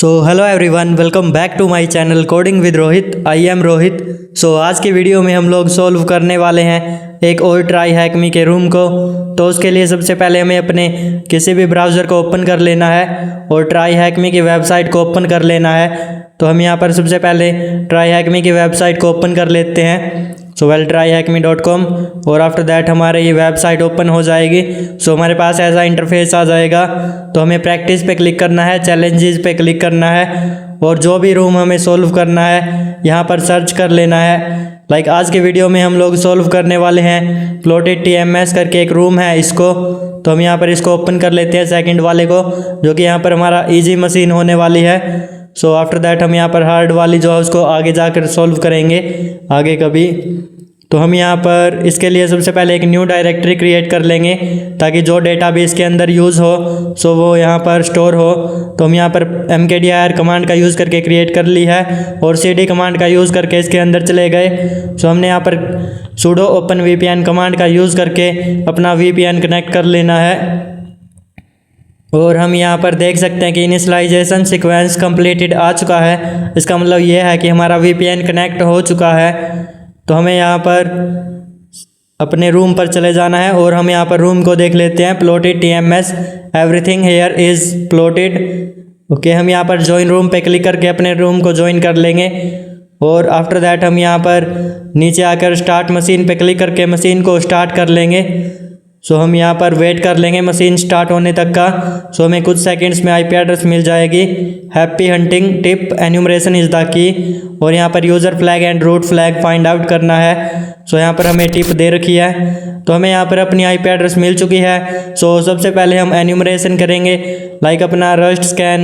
Hello everyone, welcome back to my channel coding with Rohit. I am Rohit. आज की video में हम लोग सॉल्व करने वाले हैं एक और ट्राई हैकमी के रूम को। तो उसके लिए सबसे पहले हमें अपने किसी भी ब्राउज़र को ओपन कर लेना है और ट्राई हैकमी की वेबसाइट को ओपन कर लेना है। तो हम यहाँ पर सबसे पहले ट्राई हैकमी की वेबसाइट को ओपन कर लेते हैं। tryhackme.com और आफ्टर दैट हमारे ये वेबसाइट ओपन हो जाएगी। हमारे पास ऐसा इंटरफेस आ जाएगा। तो हमें प्रैक्टिस पे क्लिक करना है, चैलेंजेस पे क्लिक करना है और जो भी रूम हमें सोल्व करना है यहाँ पर सर्च कर लेना है। आज की वीडियो में हम लोग सोल्व करने वाले हैं प्लॉटेड TMS करके एक रूम है इसको। तो हम यहाँ पर इसको ओपन कर लेते हैं सेकंड वाले को, जो कि यहाँ पर हमारा इजी मशीन होने वाली है। आफ्टर दैट हम यहाँ पर हार्ड वाली जो है उसको आगे जाकर सॉल्व करेंगे आगे कभी। तो हम यहाँ पर इसके लिए सबसे पहले एक न्यू डायरेक्टरी क्रिएट कर लेंगे ताकि जो डेटा भी इसके अंदर यूज़ हो वो यहाँ पर स्टोर हो। तो हम यहाँ पर mkdir कमांड का यूज़ करके क्रिएट कर ली है और cd कमांड का यूज़ करके इसके अंदर चले गए। हमने यहाँ पर sudo open VPN कमांड का यूज़ करके अपना VPN कनेक्ट कर लेना है। और हम यहाँ पर देख सकते हैं कि इनिशियलाइजेशन सीक्वेंस कंप्लीटेड आ चुका है। इसका मतलब ये है कि हमारा VPN कनेक्ट हो चुका है। तो हमें यहाँ पर अपने रूम पर चले जाना है और हम यहाँ पर रूम को देख लेते हैं। Plotted TMS everything here is plotted. Okay, हम यहाँ पर ज्वाइन रूम पे क्लिक करके अपने रूम को ज्वाइन कर लेंगे और आफ्टर दैट हम यहाँ पर नीचे आकर स्टार्ट मशीन पे क्लिक करके मशीन को स्टार्ट कर लेंगे। हम यहाँ पर वेट कर लेंगे मशीन स्टार्ट होने तक का। हमें कुछ सेकंड्स में IP एड्रेस मिल जाएगी। Happy hunting tip enumeration is the key. और यहाँ पर user flag and root flag find out करना है। यहाँ पर हमें टिप दे रखी है। तो हमें यहाँ पर अपनी IP एड्रेस मिल चुकी है। सबसे पहले हम एन्यूमरेशन करेंगे अपना rust scan,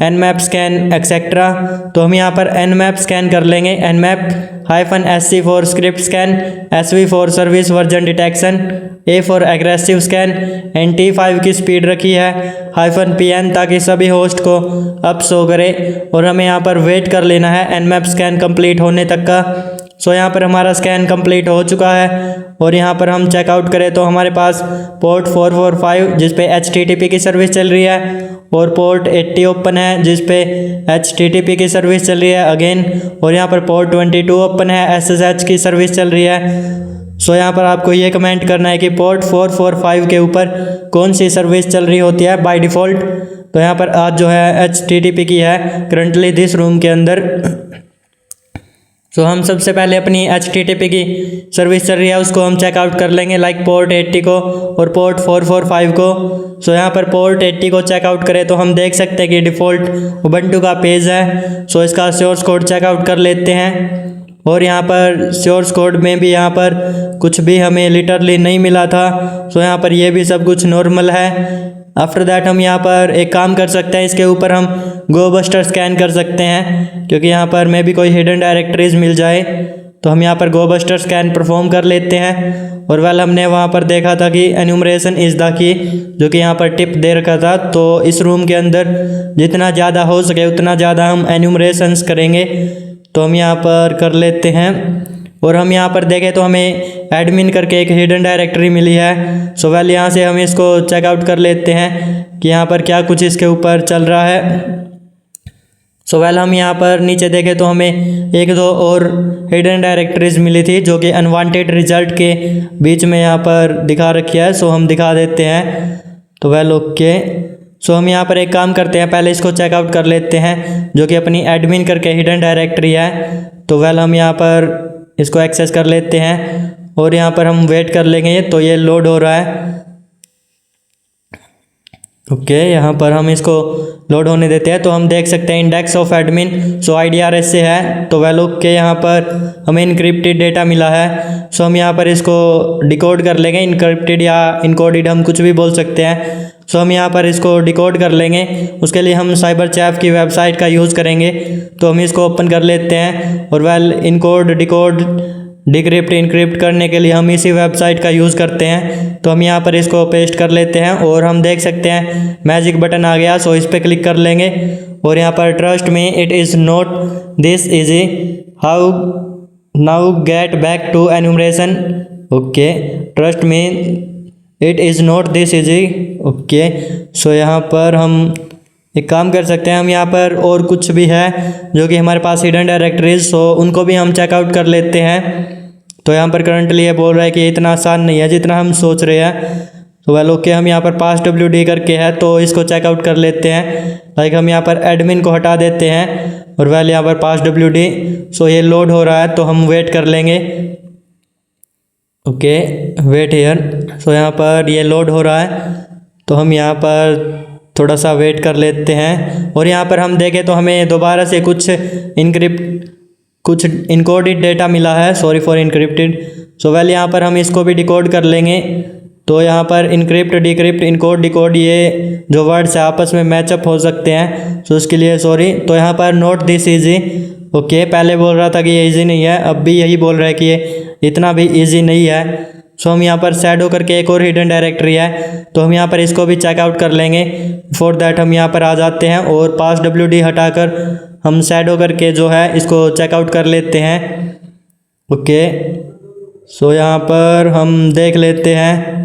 nmap scan etcetera. तो हम यहाँ पर nmap स्कैन कर लेंगे। nmap-sc for script scan, sv for service version detection, A for aggressive scan, NT5 की स्पीड रखी है, -pn ताकि सभी होस्ट को अप शो करे। और हमें यहाँ पर वेट कर लेना है nmap स्कैन कंप्लीट होने तक का। यहाँ पर हमारा स्कैन कंप्लीट हो चुका है और यहाँ पर हम चेकआउट करें तो हमारे पास पोर्ट 445 जिस पे HTTP की सर्विस चल रही है और पोर्ट 80 ओपन है जिस पे HTTP की सर्विस चल रही है अगेन। और यहाँ पर पोर्ट 22 ओपन है, SSH की सर्विस चल रही है। यहाँ पर आपको ये कमेंट करना है कि पोर्ट 445 के ऊपर कौन सी सर्विस चल रही होती है बाय डिफ़ॉल्ट। तो यहाँ पर आज जो है HTTP की है करंटली दिस रूम के अंदर। हम सबसे पहले अपनी HTTP की सर्विस चल रही है उसको हम चेकआउट कर लेंगे पोर्ट 80 को और पोर्ट 445 को। यहाँ पर पोर्ट 80 को चेकआउट करें तो हम देख सकते हैं कि डिफ़ॉल्ट उबंटू का पेज है। इसका सोर्स कोड चेकआउट कर लेते हैं और यहाँ पर सोर्स कोड में भी यहाँ पर कुछ भी हमें लिटरली नहीं मिला था। यहाँ पर ये भी सब कुछ नॉर्मल है। आफ्टर दैट हम यहाँ पर एक काम कर सकते हैं, इसके ऊपर हम गोबस्टर स्कैन कर सकते हैं क्योंकि यहाँ पर में भी कोई हिडन डायरेक्टरीज मिल जाए। तो हम यहाँ पर गोबस्टर स्कैन परफॉर्म कर लेते हैं। और हमने वहाँ पर देखा था कि एन्यूमरेशन इज़ द की, जो कि यहाँ पर टिप दे रखा था। तो इस रूम के अंदर जितना ज़्यादा हो सके उतना ज़्यादा हम एन्यूमरेशंस करेंगे। तो हम यहाँ पर कर लेते हैं और हम यहाँ पर देखें तो हमें एडमिन करके एक हिडन डायरेक्टरी मिली है। यहाँ से हम इसको चेकआउट कर लेते हैं कि यहाँ पर क्या कुछ इसके ऊपर चल रहा है। हम यहाँ पर नीचे देखें तो हमें एक दो और हिडन डायरेक्टरीज मिली थी जो कि अनवांटेड रिजल्ट के बीच में यहाँ पर दिखा रखी है। हम दिखा देते हैं। ओके। हम यहाँ पर एक काम करते हैं, पहले इसको चेकआउट कर लेते हैं जो कि अपनी एडमिन करके हिडन डायरेक्टरी है। हम यहाँ पर इसको एक्सेस कर लेते हैं और यहाँ पर हम वेट कर लेंगे। तो ये लोड हो रहा है। ओके, यहाँ पर हम इसको लोड होने देते हैं। तो हम देख सकते हैं इंडेक्स ऑफ एडमिन IDRS से है। तो ओके, यहाँ पर हमें इनक्रिप्टेड डेटा मिला है। हम यहाँ पर इसको डिकोड कर लेंगे। इनक्रिप्टेड या इनकोडेड हम कुछ भी बोल सकते हैं। हम यहाँ पर इसको डिकोड कर लेंगे। उसके लिए हम साइबरचैफ की वेबसाइट का यूज़ करेंगे। तो हम इसको ओपन कर लेते हैं और इनकोड डिकोड डिक्रिप्ट इनक्रिप्ट करने के लिए हम इसी वेबसाइट का यूज़ करते हैं। तो हम यहाँ पर इसको पेस्ट कर लेते हैं और हम देख सकते हैं मैजिक बटन आ गया। इस पर क्लिक कर लेंगे और यहाँ पर ट्रस्ट में it is not this easy how now get back to enumeration. Okay, trust में it is not this easy. Okay, यहाँ पर हम एक काम कर सकते हैं हम यहाँ पर, और कुछ भी है जो कि हमारे पास हिडन डायरेक्टरीज, सो उनको भी हम चेकआउट कर लेते हैं। तो यहाँ पर करंटली ये बोल रहा है कि इतना आसान नहीं है जितना हम सोच रहे हैं। तो वेल ओके, हम यहाँ पर passwd करके है तो इसको चेकआउट कर लेते हैं। लाइक हम यहाँ पर एडमिन को हटा देते हैं और वेल यहाँ पर passwd, सो ये लोड हो रहा है तो हम वेट कर लेंगे। ओके वेट हियर, सो यहाँ पर ये लोड हो रहा है तो हम यहाँ पर थोड़ा सा वेट कर लेते हैं। और यहाँ पर हम देखें तो हमें दोबारा से कुछ इनकोडेड डेटा मिला है, sorry for encrypted. So well यहाँ पर हम इसको भी डिकोड कर लेंगे। तो यहाँ पर इनक्रिप्ट, डिक्रिप्ट, इनकोड, डिकोड, ये जो वर्ड्स है आपस में मैचअप हो सकते हैं, सो उसके लिए सॉरी। तो यहाँ पर नोट दिस इजी। ओके, पहले बोल रहा था कि ये इजी नहीं है, अब भी यही बोल रहा है कि ये इतना भी इजी नहीं है। सो हम यहाँ पर शैडो करके एक और हिडन डायरेक्टरी है तो हम यहाँ पर इसको भी चेकआउट कर लेंगे। फॉर दैट हम यहाँ पर आ जाते हैं और passwd हटाकर हम शैडो करके जो है इसको चेकआउट कर लेते हैं। ओके, सो यहाँ पर हम देख लेते हैं।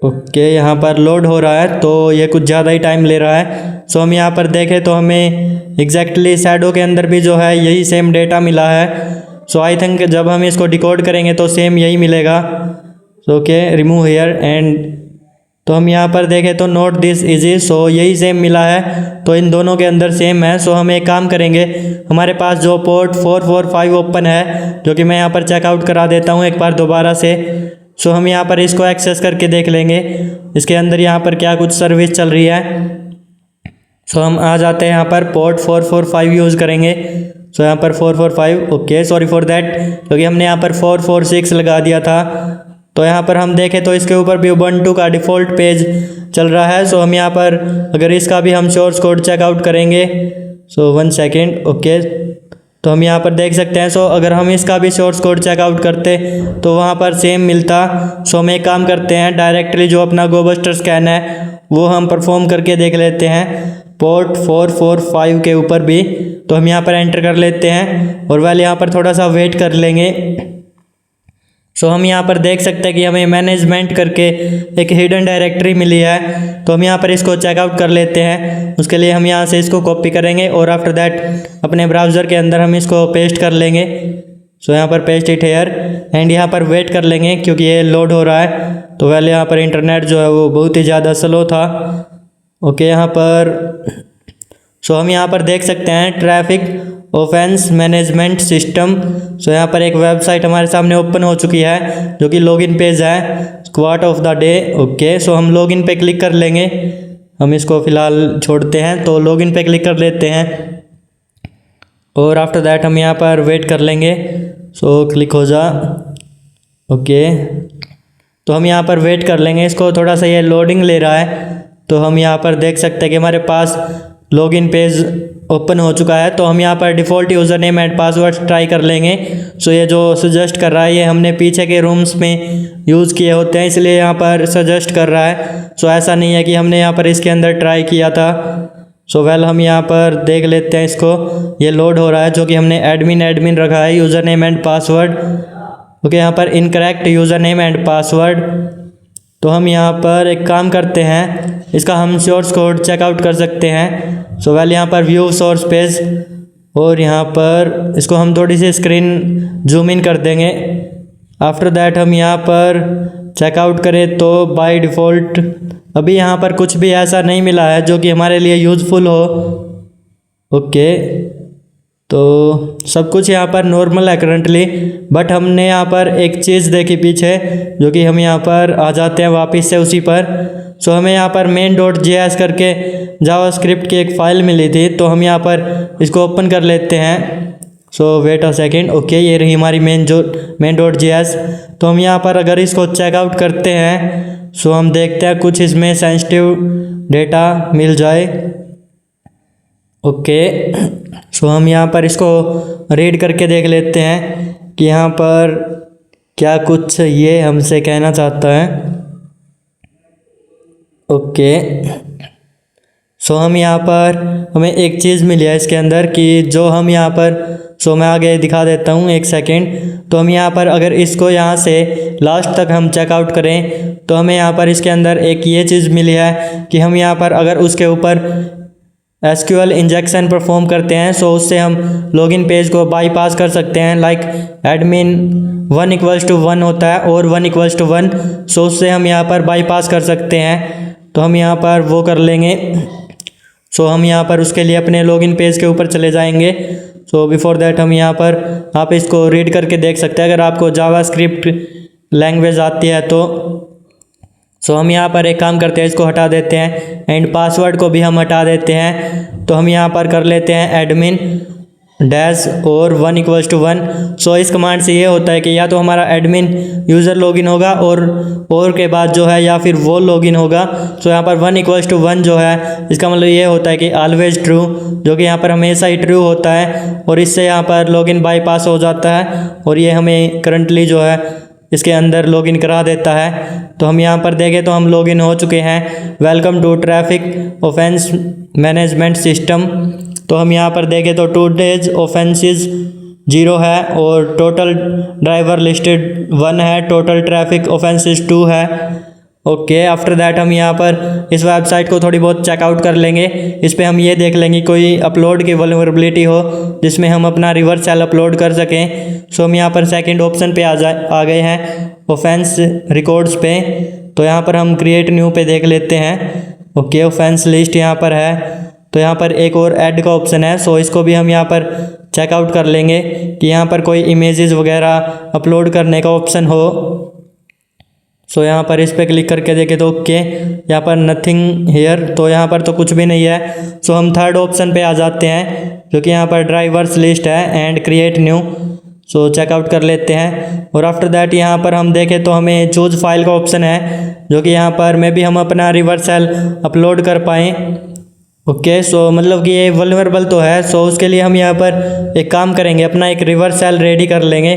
ओके, यहाँ पर लोड हो रहा है तो ये कुछ ज़्यादा ही टाइम ले रहा है। सो हम यहाँ पर देखें तो हमें एग्जैक्टली शैडो के अंदर भी जो है यही सेम डेटा मिला है। सो आई थिंक जब हम इसको डिकोड करेंगे तो सेम यही मिलेगा। So okay, remove here and, तो हम यहाँ पर देखें तो नोट दिस इजी, सो यही सेम मिला है तो इन दोनों के अंदर सेम है। सो हम एक काम करेंगे, हमारे पास जो पोर्ट 445 ओपन है जो कि मैं यहाँ पर चेकआउट करा देता हूँ एक बार दोबारा से। सो हम यहाँ पर इसको एक्सेस करके देख लेंगे इसके अंदर यहाँ पर क्या कुछ सर्विस चल रही है। सो हम आ जाते हैं यहाँ पर पोर्ट 445 यूज़ करेंगे। सो यहाँ पर 445, ओके सॉरी फॉर दैट, क्योंकि हमने यहाँ पर 446 लगा दिया था। तो यहाँ पर हम देखें तो इसके ऊपर भी उबंटू का डिफ़ॉल्ट पेज चल रहा है। सो हम यहाँ पर अगर इसका भी हम सोर्स कोड चेकआउट करेंगे, सो 1 सेकेंड, ओके, तो हम यहाँ पर देख सकते हैं। सो अगर हम इसका भी सोर्स कोड चेकआउट करते तो वहाँ पर सेम मिलता। सो हम एक काम करते हैं, डायरेक्टली जो अपना गोबस्टर स्कैन है वो हम परफॉर्म करके देख लेते हैं पोर्ट 445 के ऊपर भी। तो हम यहाँ पर एंटर कर लेते हैं और वेल यहाँ पर थोड़ा सा वेट कर लेंगे। सो हम यहाँ पर देख सकते हैं कि हमें मैनेजमेंट करके एक हिडन डायरेक्टरी मिली है तो हम यहाँ पर इसको चेकआउट कर लेते हैं। उसके लिए हम यहाँ से इसको कॉपी करेंगे और आफ्टर दैट अपने ब्राउज़र के अंदर हम इसको पेस्ट कर लेंगे। सो यहाँ पर पेस्ट इट हेयर एंड यहाँ पर वेट कर लेंगे क्योंकि ये लोड हो रहा है। तो वेल यहाँ पर इंटरनेट जो है वो बहुत ही ज़्यादा स्लो था। ओके, यहाँ पर सो हम यहाँ पर देख सकते हैं ट्रैफिक ऑफेंस मैनेजमेंट सिस्टम। सो यहाँ पर एक वेबसाइट हमारे सामने ओपन हो चुकी है जो कि लॉगिन पेज है, squad of the day. Okay, so हम लॉगिन पे क्लिक कर लेंगे, हम इसको फ़िलहाल छोड़ते हैं। तो लॉगिन पे क्लिक कर लेते हैं और आफ्टर दैट हम यहाँ पर वेट कर लेंगे। सो क्लिक हो जा। ओके, तो हम यहाँ पर वेट कर लेंगे, इसको थोड़ा सा ये लोडिंग ले रहा है। तो हम यहाँ पर देख सकते हैं कि हमारे पास लॉगिन पेज ओपन हो चुका है। तो हम यहाँ पर default user name and password try कर लेंगे। सो ये जो सजेस्ट कर रहा है ये हमने पीछे के रूम्स में यूज़ किए होते हैं इसलिए यहाँ पर सजेस्ट कर रहा है। सो ऐसा नहीं है कि हमने यहाँ पर इसके अंदर ट्राई किया था। सो वेल हम यहाँ पर देख लेते हैं इसको, ये लोड हो रहा है जो कि हमने एडमिन रखा है user name and password. Okay, यहाँ पर incorrect user name and password. तो हम यहाँ पर एक काम करते हैं, इसका हम सोर्स कोड चेकआउट कर सकते हैं। सो वेल यहाँ पर व्यू सोर्स पेज और यहाँ पर इसको हम थोड़ी सी स्क्रीन जूम इन कर देंगे। आफ्टर दैट हम यहाँ पर चेकआउट करें तो बाय डिफ़ॉल्ट अभी यहाँ पर कुछ भी ऐसा नहीं मिला है जो कि हमारे लिए यूज़फुल हो। ओके, तो सब कुछ यहाँ पर नॉर्मल है करंटली, बट हमने यहाँ पर एक चीज़ देखी पीछे जो कि हम यहाँ पर आ जाते हैं वापस से उसी पर। सो हमें यहाँ पर main.js करके जावास्क्रिप्ट की एक फ़ाइल मिली थी तो हम यहाँ पर इसको ओपन कर लेते हैं। सो वेट अ सेकेंड, ओके, ये रही हमारी main.js। तो हम यहाँ पर अगर इसको चेकआउट करते हैं सो हम देखते हैं कुछ इसमें सेंसिटिव डेटा मिल जाए। ओके, सो हम यहाँ पर इसको रीड करके देख लेते हैं कि यहाँ पर क्या कुछ ये हमसे कहना चाहता है। ओके, सो हम यहाँ पर हमें एक चीज़ मिली है इसके अंदर कि जो हम यहाँ पर सो मैं आगे दिखा देता हूँ, एक सेकेंड। तो हम यहाँ पर अगर इसको यहाँ से लास्ट तक हम चेकआउट करें तो हमें यहाँ पर इसके अंदर एक ये चीज़ मिली है कि हम यहाँ पर अगर उसके ऊपर एसक्यूएल इंजेक्शन परफॉर्म करते हैं सो उससे हम लॉगिन पेज को बाईपास कर सकते हैं। लाइक एडमिन 1=1 होता है और 1=1, सो उससे हम यहाँ पर बाईपास कर सकते हैं। तो हम यहाँ पर वो कर लेंगे। सो हम यहाँ पर उसके लिए अपने लॉगिन पेज के ऊपर चले जाएंगे। सो बिफोर दैट हम यहाँ पर आप इसको रीड करके देख सकते हैं अगर आपको जावास्क्रिप्ट लैंग्वेज आती है तो। सो हम यहाँ पर एक काम करते हैं, इसको हटा देते हैं एंड पासवर्ड को भी हम हटा देते हैं। तो हम यहाँ पर कर लेते हैं एडमिन डैश और 1=1। सो इस कमांड से ये होता है कि या तो हमारा एडमिन यूज़र लॉगिन होगा और के बाद जो है या फिर वो लॉगिन होगा। सो यहाँ पर 1=1 जो है इसका मतलब ये होता है कि ऑलवेज ट्रू, जो कि यहाँ पर हमेशा ही ट्रू होता है और इससे यहाँ पर लॉगिन बाईपास हो जाता है और ये हमें करंटली जो है इसके अंदर लॉगिन करा देता है। तो हम यहाँ पर देखें तो हम लॉगिन हो चुके हैं। Welcome to traffic offence management system. तो हम यहाँ पर देखें तो टुडेज ऑफेंसेस 0 है और टोटल ड्राइवर लिस्टेड 1 है, टोटल ट्रैफिक ऑफेंसेस 2 है। ओके, आफ्टर दैट हम यहाँ पर इस वेबसाइट को थोड़ी बहुत चेकआउट कर लेंगे। इस पर हम ये देख लेंगे कोई अपलोड की वल्नरेबिलिटी हो जिसमें हम अपना रिवर्स सेल अपलोड कर सकें। सो हम यहाँ पर सेकंड ऑप्शन पे आ गए हैं, ऑफेंस रिकॉर्ड्स पे। तो यहाँ पर हम क्रिएट न्यू पे देख लेते हैं। ओके, ऑफेंस लिस्ट यहाँ पर है। तो यहाँ पर एक और ऐड का ऑप्शन है, सो इसको भी हम यहाँ पर चेकआउट कर लेंगे कि यहाँ पर कोई इमेजेस वगैरह अपलोड करने का ऑप्शन हो। सो यहाँ पर इस पर क्लिक करके देखें तो ओके, यहाँ पर नथिंग हेयर, तो यहाँ पर तो कुछ भी नहीं है। सो हम थर्ड ऑप्शन पे आ जाते हैं जो कि यहाँ पर ड्राइवर्स लिस्ट है and create new. So check out कर लेते हैं और आफ्टर दैट यहाँ पर हम देखें तो हमें चूज फाइल का ऑप्शन है जो कि यहाँ पर में भी हम अपना रिवर्स सेल अपलोड कर पाएँ। ओके, सो मतलब कि ये वल्नरेबल तो है। सो उसके लिए हम यहाँ पर एक काम करेंगे, अपना एक रिवर्स सेल रेडी कर लेंगे।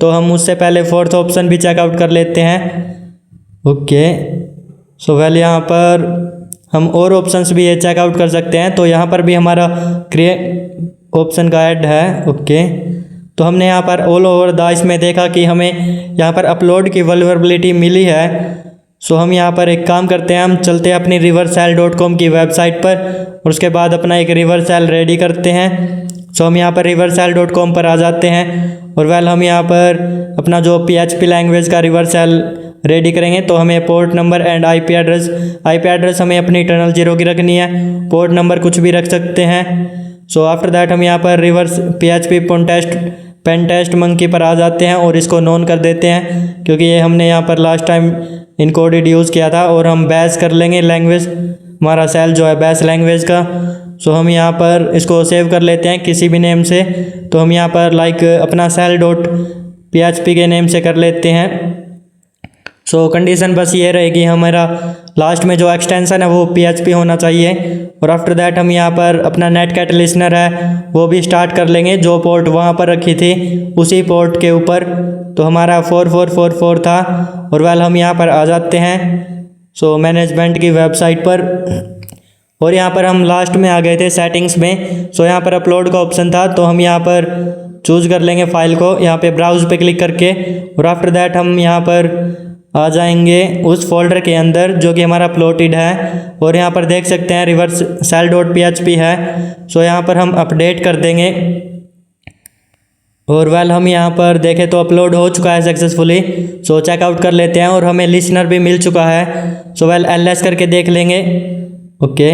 तो हम उससे पहले फोर्थ ऑप्शन भी चेकआउट कर लेते हैं। ओके, सो वेल यहाँ पर हम और ऑप्शंस भी ये चेकआउट कर सकते हैं। तो यहाँ पर भी हमारा क्रिएट ऑप्शन का ऐड है। ओके, तो हमने यहाँ पर ऑल ओवर द इसमें देखा कि हमें यहाँ पर अपलोड की वल्नरेबिलिटी मिली है। सो हम यहाँ पर एक काम करते हैं, हम चलते हैं अपनी rivercell.com की वेबसाइट पर और उसके बाद अपना एक रिवर्स सेल रेडी करते हैं। सो हम यहाँ पर rivercell.com पर आ जाते हैं और वेल हम यहाँ पर अपना जो PHP लैंग्वेज का रिवर्स सेल रेडी करेंगे। तो हमें port number and IP address हमें अपनी इटर्नल 0 की रखनी है, पोर्ट नंबर कुछ भी रख सकते हैं। सो आफ्टर दैट हम यहाँ पर reverse PHP pen test monkey पर आ जाते हैं और इसको नॉन कर देते हैं क्योंकि ये हमने यहाँ पर लास्ट टाइम इनकोडेड यूज़ किया था। और हम बैश कर लेंगे लैंग्वेज, हमारा सेल जो है बैश लैंग्वेज का। सो हम यहाँ पर इसको सेव कर लेते हैं किसी भी नेम से। तो हम यहाँ पर लाइक अपना cell.php के नेम से कर लेते हैं। सो कंडीशन बस ये रहेगी, हमारा लास्ट में जो एक्सटेंशन है वो PHP होना चाहिए। और आफ्टर दैट हम यहाँ पर अपना नेटकैट लिसनर है वो भी स्टार्ट कर लेंगे, जो पोर्ट वहाँ पर रखी थी उसी पोर्ट के ऊपर। तो हमारा 4444 था और वेल हम यहाँ पर आ जाते हैं सो मैनेजमेंट की वेबसाइट पर और यहाँ पर हम लास्ट में आ गए थे सेटिंग्स में। सो यहाँ पर अपलोड का ऑप्शन था, तो हम यहाँ पर चूज़ कर लेंगे फाइल को, यहाँ पे ब्राउज पे क्लिक करके और आफ्टर दैट हम यहाँ पर आ जाएंगे उस फोल्डर के अंदर जो कि हमारा प्लॉटेड है और यहाँ पर देख सकते हैं rivercell.php है। सो यहाँ पर हम अपडेट कर देंगे और वेल हम यहाँ पर देखें तो अपलोड हो चुका है सक्सेसफुली। सो चेकआउट कर लेते हैं और हमें लिसनर भी मिल चुका है। सो वेल ls करके देख लेंगे। ओके,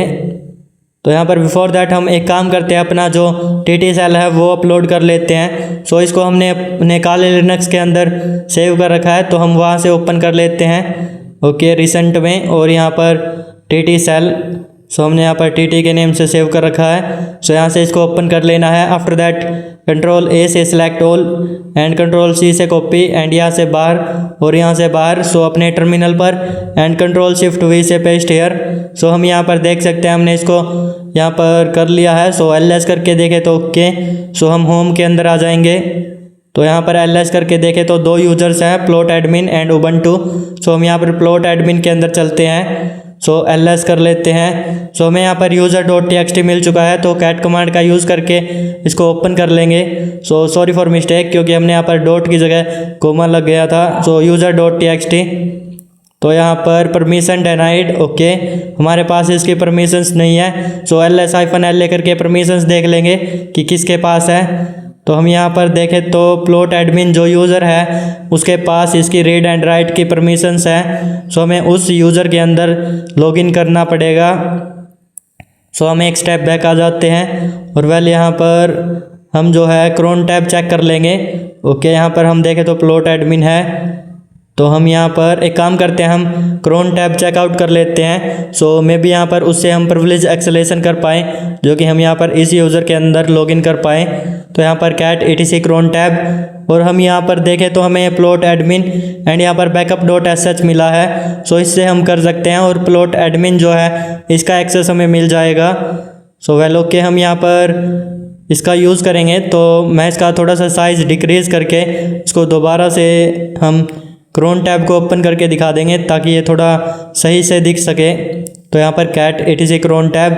तो यहाँ पर बिफोर दैट हम एक काम करते हैं, अपना जो TT सेल है वो अपलोड कर लेते हैं। सो इसको हमने अपने काले लिनक्स के अंदर सेव कर रखा है, तो हम वहाँ से ओपन कर लेते हैं। ओके, रिसेंट में और यहाँ पर TT सेल, सो हमने यहाँ पर TT के नेम से सेव कर रखा है। सो यहाँ से इसको ओपन कर लेना है। आफ्टर दैट Ctrl+A से सिलेक्ट ऑल एंड Ctrl+C से कॉपी एंड यहाँ से बाहर और यहाँ से बाहर। सो अपने टर्मिनल पर एंड Ctrl+Shift+V से पेस्ट हेयर। सो हम यहाँ पर देख सकते हैं हमने इसको यहाँ पर कर लिया है। सो ls करके देखें तो ओके। सो हम होम के अंदर आ जाएंगे, तो यहाँ पर ls करके देखें तो 2 यूजर्स हैं, प्लॉट एडमिन एंड उबंटू। सो हम यहाँ पर प्लॉट एडमिन के अंदर चलते हैं। सो ls कर लेते हैं। सो हमें यहाँ पर user.txt मिल चुका है, तो कैट कमांड का यूज़ करके इसको ओपन कर लेंगे। सो सॉरी फॉर मिस्टेक, क्योंकि हमने यहाँ पर डॉट की जगह कोमा लग गया था। सो user.txt, तो यहाँ पर परमिशन डिनाइड, ओके, हमारे पास इसकी परमिशंस नहीं है। सो ls-la करके परमिशंस देख लेंगे कि किसके पास है। तो हम यहाँ पर देखें तो प्लॉट एडमिन जो यूज़र है उसके पास इसकी रीड एंड राइट की परमिशंस है। सो हमें उस यूज़र के अंदर लॉगिन करना पड़ेगा। सो हम एक स्टेप बैक आ जाते हैं और वेल यहाँ पर हम जो है क्रोन टैब चेक कर लेंगे। ओके, यहाँ पर हम देखें तो प्लॉट एडमिन है, तो हम यहाँ पर एक काम करते हैं, हम क्रोन टैब चेकआउट कर लेते हैं। सो मे भी यहाँ पर उससे हम प्रिविलेज एक्सेलेशन कर पाएँ, जो कि हम यहाँ पर इस यूज़र के अंदर लॉगिन कर पाएँ। तो यहाँ पर कैट etc क्रोन टैब, और हम यहाँ पर देखें तो हमें प्लॉट एडमिन एंड यहाँ पर backup.sh मिला है। सो इससे हम कर सकते हैं, और प्लॉट एडमिन जो है इसका एक्सेस हमें मिल जाएगा। सो वेल ओके, हम यहाँ पर इसका यूज़ करेंगे। तो मैं इसका थोड़ा सा साइज़ डिक्रीज़ करके इसको दोबारा से हम क्रोन टैब को ओपन करके दिखा देंगे ताकि ये थोड़ा सही से दिख सके। तो यहाँ पर कैट etc क्रोन टैब,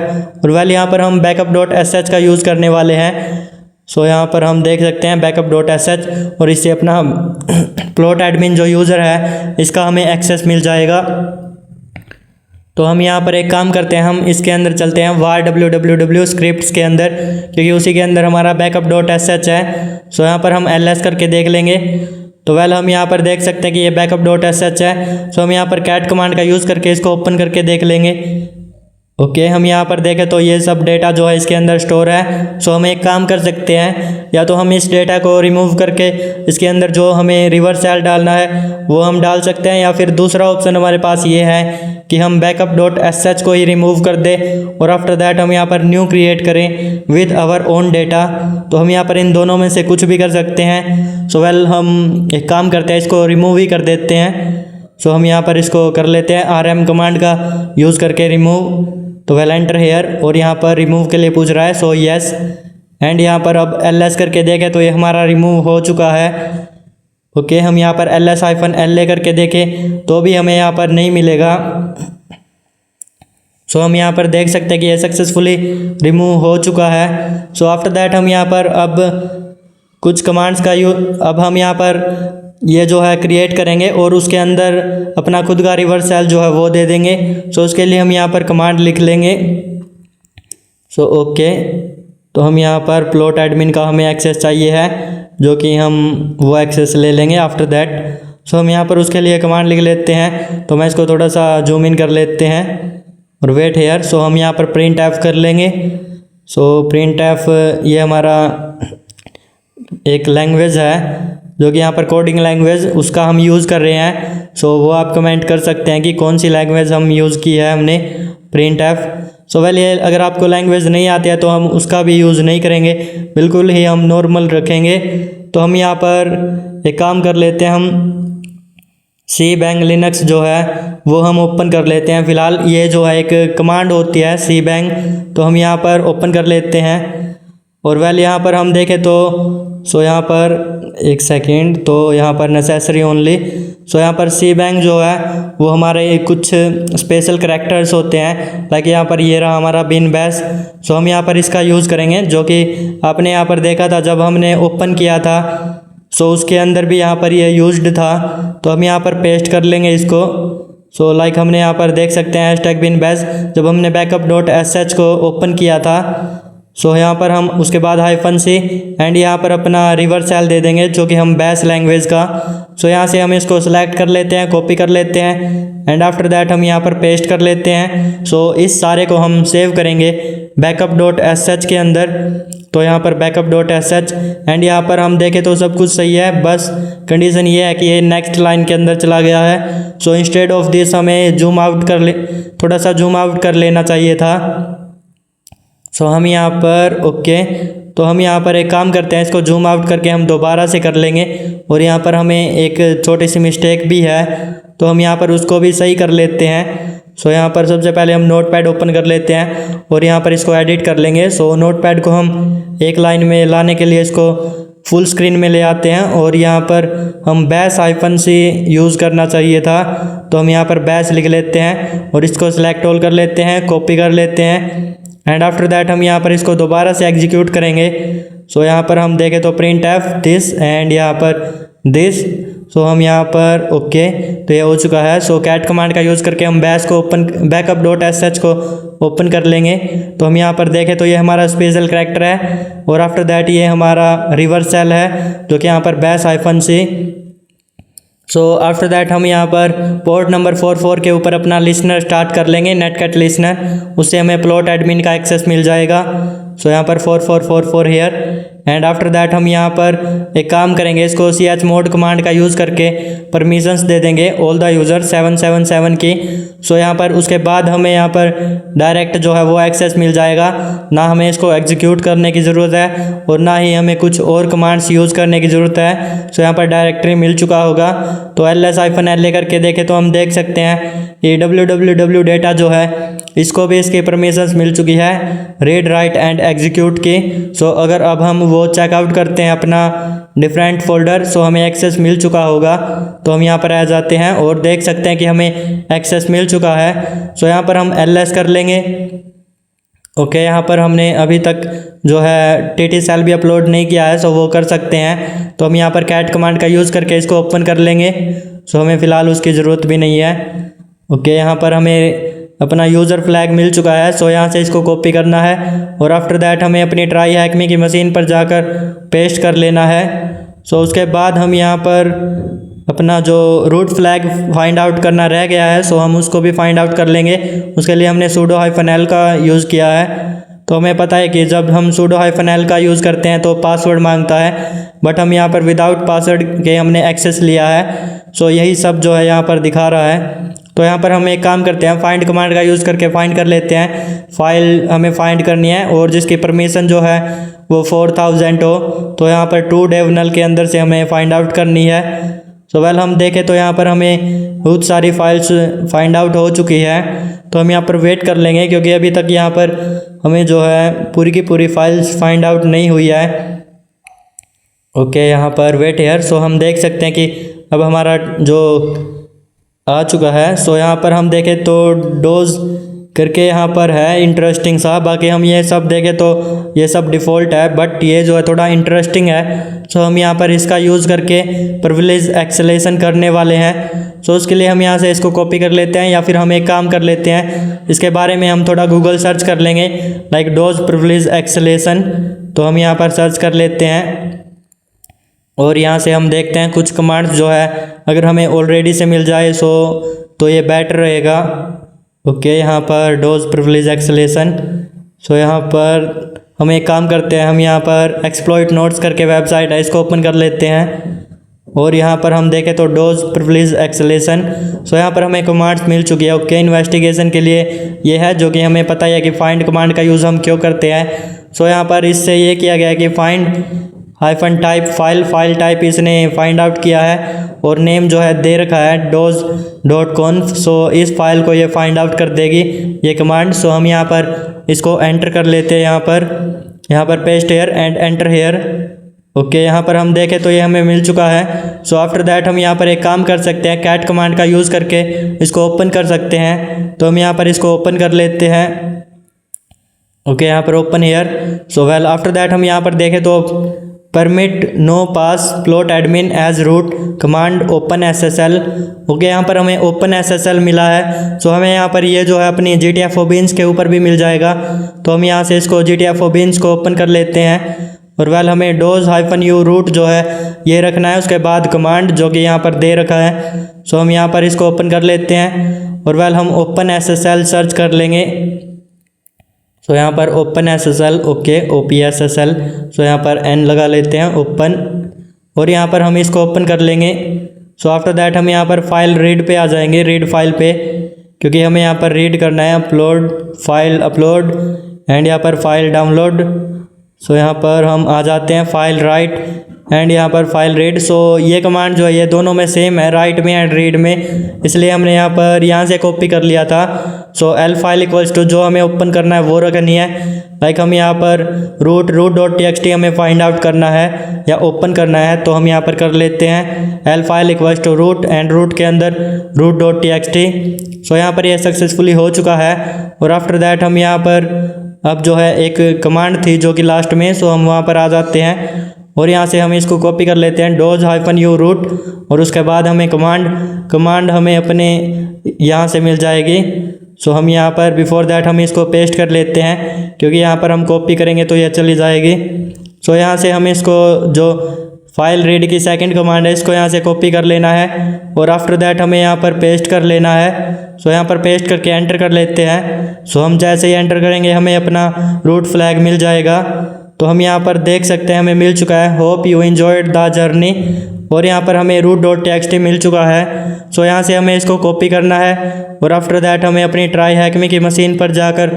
और वेल यहाँ पर हम backup.sh का यूज़ करने वाले हैं। सो यहाँ पर हम देख सकते हैं backup.sh, और इससे अपना प्लॉट एडमिन जो यूज़र है इसका हमें एक्सेस मिल जाएगा। तो हम यहाँ पर एक काम करते हैं, हम इसके अंदर चलते हैं var www स्क्रिप्ट्स के अंदर, क्योंकि उसी के अंदर हमारा backup.sh है। सो यहाँ पर हम ls करके देख लेंगे। तो वेल हम यहाँ पर देख सकते हैं कि ये backup.sh है। सो हम यहाँ पर कैट कमांड का यूज़ करके इसको ओपन करके देख लेंगे। ओके, हम यहाँ पर देखें तो ये सब डेटा जो है इसके अंदर स्टोर है। सो हम एक काम कर सकते हैं, या तो हम इस डेटा को रिमूव करके इसके अंदर जो हमें रिवर्स सेल डालना है वो हम डाल सकते हैं, या फिर दूसरा ऑप्शन हमारे पास ये है कि हम backup.sh को ही रिमूव कर दें और आफ्टर दैट हम यहाँ पर न्यू क्रिएट करें विद आवर ओन डेटा। तो हम यहाँ पर इन दोनों में से कुछ भी कर सकते हैं। सो वेल हम एक काम करते हैं, इसको रिमूव ही कर देते हैं। सो हम यहाँ पर इसको कर लेते हैं rm कमांड का यूज़ करके रिमूव। तो वेल एंटर हेयर, और यहाँ पर रिमूव के लिए पूछ रहा है, सो यस, एंड यहाँ पर अब ls करके देखें तो ये हमारा रिमूव हो चुका है। ओके, हम यहाँ पर ls-la करके देखें तो भी हमें यहाँ पर नहीं मिलेगा। सो हम यहाँ पर देख सकते हैं कि ये सक्सेसफुली रिमूव हो चुका है। सो आफ्टर दैट हम यहाँ पर अब कुछ कमांड्स का अब हम यहाँ पर ये जो है क्रिएट करेंगे और उसके अंदर अपना खुद का रिवर्स सेल जो है वो दे देंगे। सो उसके लिए हम यहाँ पर कमांड लिख लेंगे। सो ओके, तो हम यहाँ पर प्लॉट एडमिन का हमें एक्सेस चाहिए है, जो कि हम वो एक्सेस ले लेंगे आफ्टर दैट। सो हम यहाँ पर उसके लिए कमांड लिख लेते हैं। तो मैं इसको थोड़ा सा जूम इन कर लेते हैं और वेट हेयर। सो हम यहाँ पर प्रिंट एफ कर लेंगे। सो प्रिंट एफ ये हमारा एक लैंग्वेज है जो कि यहाँ पर कोडिंग लैंग्वेज उसका हम यूज़ कर रहे हैं। सो वो आप कमेंट कर सकते हैं कि कौन सी लैंग्वेज हम यूज़ की है हमने प्रिंट एफ। सो वेल ये अगर आपको लैंग्वेज नहीं आती है तो हम उसका भी यूज़ नहीं करेंगे, बिल्कुल ही हम नॉर्मल रखेंगे। तो हम यहाँ पर एक काम कर लेते हैं, हम cbang लिनक्स जो है वो हम ओपन कर लेते हैं। फ़िलहाल ये जो है एक कमांड होती है cbang, तो हम यहाँ पर ओपन कर लेते हैं। और वेल यहाँ पर हम देखें तो सो यहाँ पर एक सेकेंड, तो यहाँ पर नेसेसरी ओनली। सो यहाँ पर cbang जो है वो हमारे कुछ स्पेशल करैक्टर्स होते हैं, लाइक यहाँ पर ये रहा हमारा बिन बैश। सो हम यहाँ पर इसका यूज़ करेंगे, जो कि आपने यहाँ पर देखा था जब हमने ओपन किया था। सो उसके अंदर भी यहाँ पर ये यूज्ड था, तो हम यहाँ पर पेस्ट कर लेंगे इसको। सो लाइक हमने यहाँ पर देख सकते हैं हैशटैग बिन बैश जब हमने backup.sh को ओपन किया था। सो यहाँ पर हम उसके बाद -c एंड यहाँ पर अपना रिवर्स सेल दे देंगे, जो कि हम बैश लैंग्वेज का। सो यहाँ से हम इसको सिलेक्ट कर लेते हैं, कॉपी कर लेते हैं एंड आफ्टर दैट हम यहाँ पर पेस्ट कर लेते हैं। सो इस सारे को हम सेव करेंगे backup.sh के अंदर। तो यहाँ पर backup.sh एंड यहाँ पर हम देखें तो सब कुछ सही है, बस कंडीशन ये है कि ये नेक्स्ट लाइन के अंदर चला गया है। सो इंस्टेड ऑफ दिस हमें जूम आउट थोड़ा सा जूम आउट कर लेना चाहिए था। सो हम यहाँ पर ओके, तो हम यहाँ पर एक काम करते हैं, इसको जूम आउट करके हम दोबारा से कर लेंगे। और यहाँ पर हमें एक छोटी सी मिस्टेक भी है, तो हम यहाँ पर उसको भी सही कर लेते हैं। सो यहाँ पर सबसे पहले हम नोटपैड ओपन कर लेते हैं और यहाँ पर इसको एडिट कर लेंगे। सो नोटपैड को हम एक लाइन में लाने के लिए इसको फुल स्क्रीन में ले आते हैं और यहाँ पर हम -c यूज़ करना चाहिए था। तो हम यहाँ पर बैश लिख लेते हैं और इसको सिलेक्ट ऑल कर लेते हैं, कॉपी कर लेते हैं एंड आफ्टर दैट हम यहाँ पर इसको दोबारा से एग्जीक्यूट करेंगे। सो यहाँ पर हम देखें तो प्रिंट एफ दिस एंड यहाँ पर दिस। सो हम यहाँ पर ओके तो ये हो चुका है। सो कैट कमांड का यूज़ करके हम बैश को open backup dot S H को ओपन कर लेंगे। तो हम यहाँ पर देखें तो ये हमारा स्पेशल कैरेक्टर है और आफ्टर दैट ये हमारा रिवर्स सेल है जो कि यहाँ पर bash -c। So after that हम यहाँ पर पोर्ट नंबर 44 के ऊपर अपना लिसनर स्टार्ट कर लेंगे, नेटकट लिसनर। उससे हमें प्लॉट एडमिन का एक्सेस मिल जाएगा। सो यहाँ पर 4444 हेयर एंड आफ्टर दैट हम यहाँ पर एक काम करेंगे, इसको chmod कमांड का यूज़ करके परमिशंस दे देंगे ऑल द यूज़र 777 की। सो यहाँ पर उसके बाद हमें यहाँ पर डायरेक्ट जो है वो एक्सेस मिल जाएगा, ना हमें इसको एग्जीक्यूट करने की ज़रूरत है और ना ही हमें कुछ और कमांड्स यूज़ करने की ज़रूरत है। सो यहाँ पर डायरेक्टरी मिल चुका होगा। तो ls-la करके देखें तो हम देख सकते हैं ये www डेटा जो है इसको भी इसकी परमिशंस मिल चुकी है रीड राइट एंड एग्जीक्यूट की। सो अगर अब हम वो चेकआउट करते हैं अपना डिफरेंट फोल्डर, सो हमें एक्सेस मिल चुका होगा। तो हम यहाँ पर आ जाते हैं और देख सकते हैं कि हमें एक्सेस मिल चुका है। सो यहाँ पर हम ls कर लेंगे। ओके यहाँ पर हमने अभी तक जो है TTCell भी अपलोड नहीं किया है, सो वो कर सकते हैं। तो हम यहाँ पर कैट कमांड का यूज़ करके इसको ओपन कर लेंगे। सो हमें फ़िलहाल उसकी ज़रूरत भी नहीं है। ओके यहाँ पर हमें अपना यूज़र फ्लैग मिल चुका है। सो यहाँ से इसको कॉपी करना है और आफ्टर दैट हमें अपनी ट्राई हैकमी की मशीन पर जाकर पेस्ट कर लेना है। सो उसके बाद हम यहाँ पर अपना जो रूट फ्लैग फाइंड आउट करना रह गया है, सो हम उसको भी फाइंड आउट कर लेंगे। उसके लिए हमने sudo -l का यूज़ किया है। तो हमें पता है कि जब हम sudo -l का यूज़ करते हैं तो पासवर्ड मांगता है, बट हम यहाँ पर विदाउट पासवर्ड के हमने एक्सेस लिया है। सो यही सब जो है यहाँ पर दिखा रहा है। तो यहाँ पर हम एक काम करते हैं, फाइंड कमांड का यूज़ करके फाइंड कर लेते हैं। फाइल हमें फाइंड करनी है और जिसकी परमिशन जो है वो 4000 हो। तो यहाँ पर टू डेव नल के अंदर से हमें फाइंड आउट करनी है। सो वेल हम देखें तो यहाँ पर हमें बहुत सारी फाइल्स फाइंड आउट हो चुकी है। तो हम यहाँ पर वेट कर लेंगे क्योंकि अभी तक यहाँ पर हमें जो है पूरी की पूरी फाइल्स फाइंड आउट नहीं हुई है। ओके यहाँ पर वेट हेयर। सो हम देख सकते हैं कि अब हमारा जो आ चुका है। सो यहाँ पर हम देखें तो डोज करके यहाँ पर है इंटरेस्टिंग सा। बाकी हम ये सब देखें तो ये सब डिफ़ॉल्ट है, बट ये जो है थोड़ा इंटरेस्टिंग है। सो हम यहाँ पर इसका यूज़ करके प्रिविलेज एक्सेलेशन करने वाले हैं। सो उसके लिए हम यहाँ से इसको कॉपी कर लेते हैं या फिर हम एक काम कर लेते हैं, इसके बारे में हम थोड़ा गूगल सर्च कर लेंगे लाइक डोज प्रिविलेज एक्सेलेशन। तो हम यहाँ पर सर्च कर लेते हैं और यहाँ से हम देखते हैं कुछ कमांड्स जो है अगर हमें ऑलरेडी से मिल जाए सो तो ये बेटर रहेगा। ओके यहाँ पर डोज प्रिविलेज एक्सेलेशन। सो यहाँ पर हम एक काम करते हैं, हम यहाँ पर एक्सप्लॉइट नोट्स करके वेबसाइट है इसको ओपन कर लेते हैं और यहाँ पर हम देखें तो डोज प्रिविलेज एक्सेलेशन। सो यहाँ पर हमें कमांड्स मिल चुकी है। ओके इन्वेस्टिगेशन के लिए ये है जो कि हमें पता है कि फाइंड कमांड का यूज़ हम क्यों करते हैं। सो यहाँ पर इससे ये किया गया है कि फाइंड -टाइप फाइल टाइप इसने फाइंड आउट किया है और नेम जो है दे रखा है doz.conf। सो इस फाइल को ये फाइंड आउट कर देगी ये कमांड। सो हम यहाँ पर इसको एंटर कर लेते हैं, यहाँ पर paste here and enter here. Okay यहाँ पर हम देखें तो ये हमें मिल चुका है। सो आफ्टर दैट हम यहाँ पर एक काम कर सकते हैं, कैट कमांड का यूज़ करके इसको ओपन कर सकते हैं। तो हम यहाँ पर इसको ओपन कर लेते हैं। ओके यहाँ पर open here. So well after that हम यहाँ पर देखें तो permit no pass plot admin as root command open SSL। Okay यहाँ पर हमें ओपन SSL मिला है। सो हमें यहाँ पर ये जो है अपनी GTFOBeans के ऊपर भी मिल जाएगा। तो हम यहाँ से इसको GTFOBeans को ओपन कर लेते हैं और वेल हमें doz-u रूट जो है ये रखना है, उसके बाद कमांड जो कि यहाँ पर दे रखा है। सो हम यहाँ पर इसको ओपन कर लेते हैं और वेल हम ओपन SSL सर्च कर लेंगे। सो यहाँ पर ओपन SSL ओके OPSSL। सो यहाँ पर n लगा लेते हैं ओपन और यहाँ पर हम इसको ओपन कर लेंगे। सो आफ्टर दैट हम यहाँ पर फाइल रीड पे आ जाएंगे, रीड फाइल पे, क्योंकि हमें यहाँ पर रीड करना है अपलोड फाइल अपलोड एंड यहाँ पर फाइल डाउनलोड। सो यहाँ पर हम आ जाते हैं फाइल राइट एंड यहाँ पर फाइल रीड। सो ये कमांड जो है ये दोनों में सेम है, राइट में एंड रीड में, इसलिए हमने यहाँ से कॉपी कर लिया था। So L file equals to जो हमें ओपन करना है वो रखनी है। लाइक हम यहाँ पर root.txt हमें फाइंड आउट करना है या ओपन करना है, तो हम यहाँ पर कर लेते हैं L file equals to root and root के अंदर root.txt। सो यहाँ पर ये सक्सेसफुली हो चुका है। और आफ्टर दैट हम यहाँ पर अब जो है एक कमांड थी जो कि लास्ट में, सो हम वहाँ पर आ जाते हैं और यहाँ से हम इसको कॉपी कर लेते हैं -u root, और उसके बाद हमें कमांड हमें अपने यहाँ से मिल जाएगी। सो हम यहाँ पर बिफोर दैट हम इसको पेस्ट कर लेते हैं, क्योंकि यहाँ पर हम कॉपी करेंगे तो यह चली जाएगी। सो यहाँ से हम इसको जो फाइल रीड की सेकंड कमांड है इसको यहाँ से कॉपी कर लेना है और आफ्टर दैट हमें यहाँ पर पेस्ट कर लेना है। सो यहाँ पर पेस्ट करके एंटर कर लेते हैं। सो हम जैसे ही एंटर करेंगे हमें अपना रूट फ्लैग मिल जाएगा। तो हम यहाँ पर देख सकते हैं हमें मिल चुका है hope you enjoyed the journey, और यहाँ पर हमें root.txt मिल चुका है। सो यहाँ से हमें इसको कॉपी करना है और आफ्टर दैट हमें अपनी ट्राई हैकमी की मशीन पर जाकर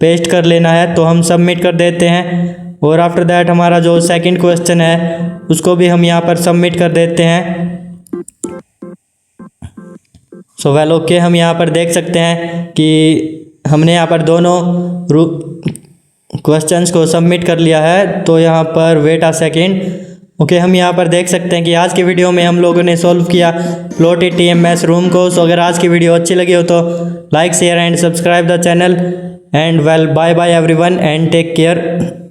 पेस्ट कर लेना है। तो हम सबमिट कर देते हैं और आफ्टर दैट हमारा जो सेकंड क्वेश्चन है उसको भी हम यहाँ पर सबमिट कर देते हैं। सो वेल ओके, हम यहाँ पर देख सकते हैं कि हमने यहाँ पर दोनों क्वेश्चंस को सबमिट कर लिया है। तो यहाँ पर वेट अ सेकेंड। ओके, हम यहाँ पर देख सकते हैं कि आज की वीडियो में हम लोगों ने सॉल्व किया प्लॉटेड TMS रूम को। सो अगर आज की वीडियो अच्छी लगी हो तो like share and subscribe the channel and well bye bye everyone and take care.